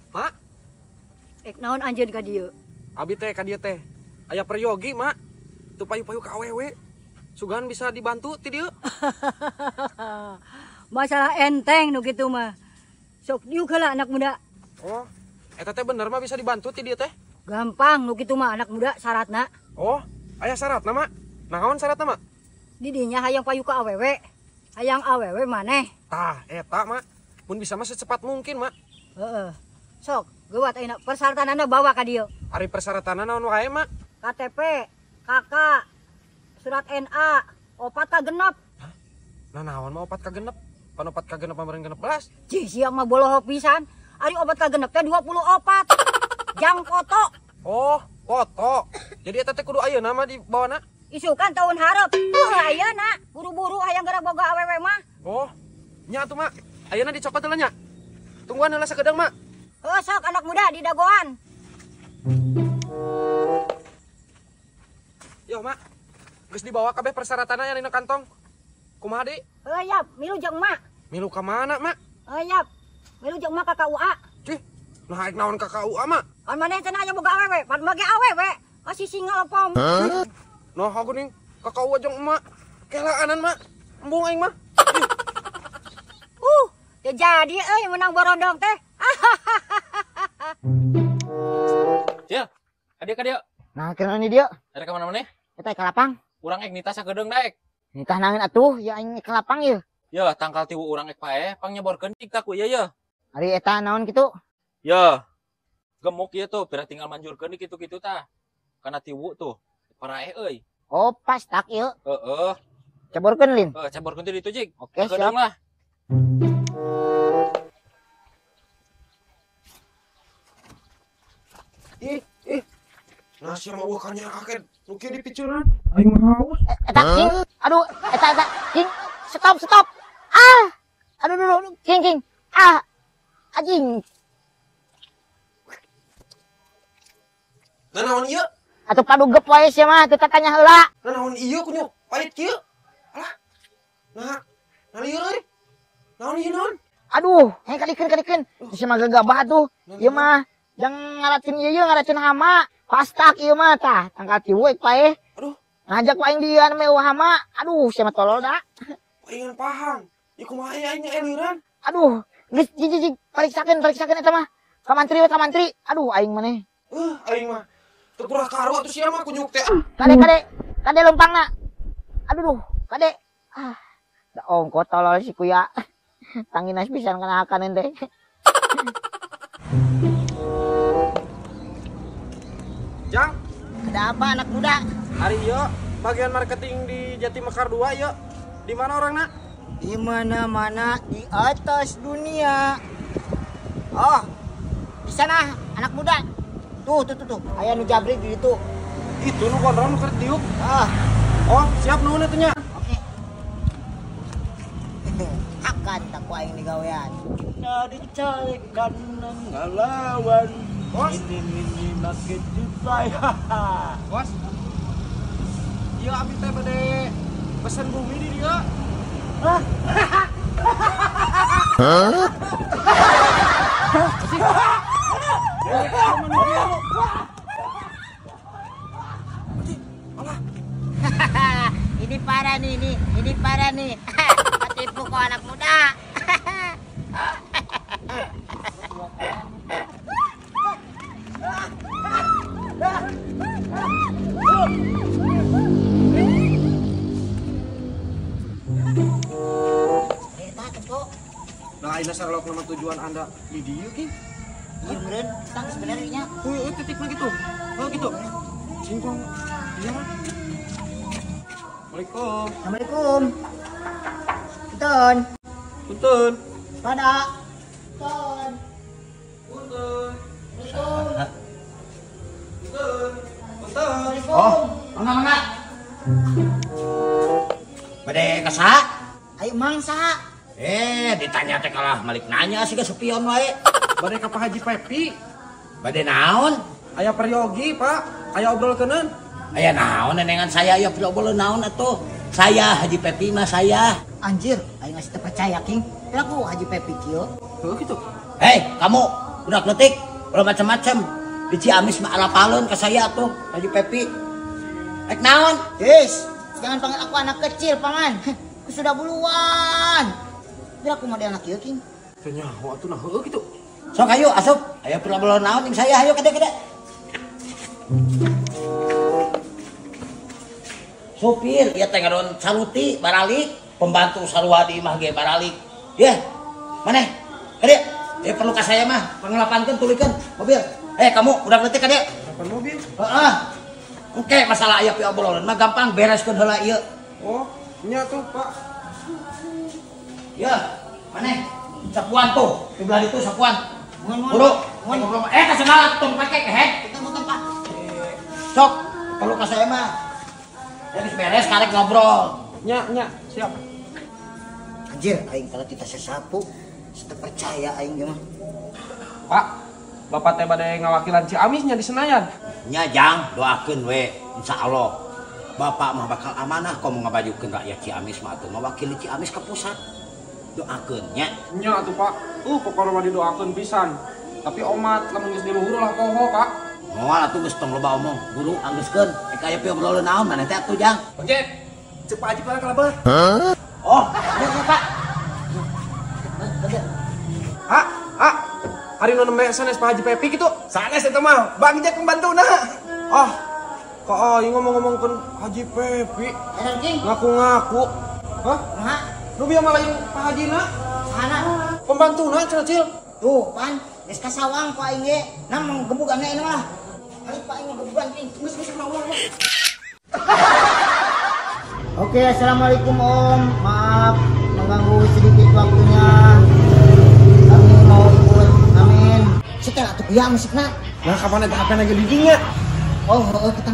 Mak, Naon anjeun ka dieu? abi teh ka dieu teh aya peryogi, Mak. Teu payu-payu ka awewe. Sugan bisa dibantu ti dieu. Masalah enteng nu kitu mah. Sok diuk heula anak muda. Oh, eta teh bener mah bisa dibantu ti dieu teh. Gampang nu kitu mah anak muda syaratna. Oh, aya syaratna, Mak. Naon syaratna, Mak? Di dinya hayang payu ka awewe. Hayang awewe maneh. Tah, eta, Mak. Mun bisa mah secepat mungkin, Mak. Heeh. Sok, geuwat ayeuna persyaratanana bawa ka dieu. Ari persyaratanna naon wae, Mak? KTP, KK, surat NA, opat ka genep. Nah, naon mah opat ka genep? Pan opat ka genep mah 16. Cih, siang mah boloho pisan. Ari opat ka genep teh 24. Jang foto. Oh, foto. Jadi eta teh kudu ayeuna mah di bawana. Isukan tahun hareup. Ayeuna buru-buru hayang geura boga awewe mah. Oh, nya atuh, Mak. Ayeuna dicopot heula nya. Tungguan heula sakedeung, Mak. Heuh, sok anak muda di dagoan. Yo, Mak. Geus dibawa kabeh persyaratanna yang dina kantong. Kumaha, Dik? Heuh, yap, milu jeung mak. Milu ka mana, Mak? Heuh, yap. Milu jeung mak ka KUA. Cih, nah aek naon ka KUA, Mak? Kan maneh cenah aya boga awewe, pan mage awewe. Masih singa lepom. Noh aku ning ka KUA jeung emak. Kelaanan, Mak. Embung aing mah. Teu jadi euy menang borondong teh. Cil, adik ka dieu. Nah, kenapa nih dia? Ada ka mana-mana? Kita ke lapang. Urang ek nita sakedeung daek. Nikah nangin atuh, ya aing ke lapang ya. Ya, tangkal tiwu urang ek pae, pang nyeborkeun tik ku ieu ya. Hari eta naon gitu. Ya. Gemuk ieu tuh, pira tinggal manjurkeun di kitu-kitu tah. Kana tiwu tuh. Parae euy. Oh, pas tak ieu. Heeh. Ceborkeun lin. Caborkeun teh ditu jig. Oke, Sakedeung siap. lah. Nasi mah bukannya kakek. Nu kieu dipicuran. Aing mah haus. Eta king. Aduh, eta king. Stop. Ah. Aduh, king. Ah. Anjing. Nah, naon ieu? Atuh padugep wae sia mah, teu tanya heula. Nah, naon ieu kunyu? Pait kieu. Alah. Nah lieur euy. Naon ieu naon? Aduh, kalikeun. Sia mah gegabah tuh. Ieu mah jangan ngaratin ieu ngaratin hama. Pastak ieu mah tah, tangkal tiwu ek pae. Aduh, Ngajak waing dia mewah hama. Aduh, sia mah tolol dah. paingan pahang. Ieu kumaha aing elieuran? Aduh, geus jijik pariksakeun eta mah. Ka mantri. Aduh, aing maneh. Aing mah teu purah karo atuh sia mah kunyuk teh. Kade lompangna. Aduh, kade. Ah, da ongko tolol si kuya. Tanginas pisan kana akaneun teh. Jang, Ada apa anak muda? hari ieu bagian marketing di Jati Mekar 2 ieu. Di mana orangna? Di mana-mana di atas dunia. Oh, di sana anak muda. Tuh. Aya nu jabri di ditu. Itu nu gondrong nu keur diuk. Ah, Oh, siap nuhun atuh nya. oke. Akan tak ku aing digawean. Dicarikan ngalawan. Bos. Ini makin saya. Bos. Ieu abi teh bade pesen bumi di dieu. Ini parah nih. Ketipu kok anak muda. Nah, ini sarelok nama tujuan Anda di dieu ki. Iya meureun, tang sebenarnya. Titikna gitu. Oh gitu. Singkong. Iya mah. Assalamualaikum. Assalamualaikum. Punten. Punten. Pada. Punten. Punten. Assalamualaikum. Punten. Punten. Oh, mangga. Bade kasa? Ayo mangsa. Ditanya teh kalah malik nanya sih ke sepion wae. Bade ka Pak Haji Pepi. Bade naon? Aya peryogi, Pak. Aya obrolkeuneun. Aya naon nenengan saya ya boleh naon atuh. Saya Haji Pepi mah saya. Anjir, ayo ngasih teu percaya king. Aku Haji Pepi kieu. Heuh gitu. Hei, kamu udah kletik, udah macam-macam. Di Ciamis mah alapaleun ka saya tuh, Haji Pepi. Ek naon? Yes, jangan panggil aku anak kecil, Paman. Aku sudah buluan. Biar aku mau dia anak ieu, King. Teu nyaho atuh nah heuh gitu. Sok ayo asup, ayo pula-pula naon ting saya, ayo kede-kede. Supir, ieu teh ngaron saruti baralik, pembantu sarua di imah ge baralik. Ye, maneh? Kade, ieu perlu ka saya mah, pangelapankeun tulikeun mobil. Kamu udah ngerti kade? Kapan mobil? Heeh. Engke masalah aya pi obrolan mah gampang bereskeun heula ieu. Oh, nya tuh, Pak. Ya, maneh? Sapuan tuh, di belah itu sapuan. Mohon. Buru, ngobrol. Kasemalat tong pake kehet. Kita makan, Pak. Sok, perlu ka saya mah. Jadi beres karek ngobrol. Nya, siap. Anjir, aing kalau kita sesapu, sudah percaya aing ge mah. Pak, Bapak teh bade ngawakilan Ciamisnya di Senayan. Nya jang, doakeun we, insyaallah. Bapak mah bakal amanah komo ngabajukeun rakyat Ciamis mah atuh mawakili Ciamis ke pusat. Doakeun nya. Nya atuh, Pak. Pokoknya mah didoakeun pisan. Tapi omat lamun geus di luhur lah poho, Pak. Moal atuh geus tong loba omong. Guru anggeuskeun, aya pi obrolan naon maneh teh atuh jang. Ojek, cek Pak Haji parang kalebet. Oh, iya Pak. Ah, hari nu nembe sanes Pak Haji Pepi gitu. Sanes eta mah, bagi cek pembantuna. Ah, kok aing ngomong-ngomongkeun Haji Pepi, Edan, King. ngaku-ngaku. Hah? Kumaha? Nu bieu mah lain Pak Hajina, Sana. pembantuna Cil. Tuh, Pan. Geus kasawang ku aing ge. Nam gebugan ieu mah. Ari Pak aing gebugan, King. Geus ngomong. Oke, assalamualaikum Om. Maaf mengganggu sedikit waktunya. Kami mau ikut. Amin. Setel atuh ya musikna. Nah, kapan eta HP lagi didinya? Oh, kita.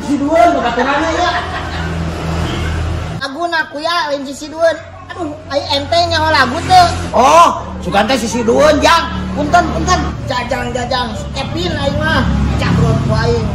Siduan bakatungannya ya. Laguna ku ya lain si Sidun. Aduh, ai ente nyaho lagu teu. Oh, sugan teh si Siduan jang. Punten. Jajang. Kevin aing mah. Cabrot ku aing.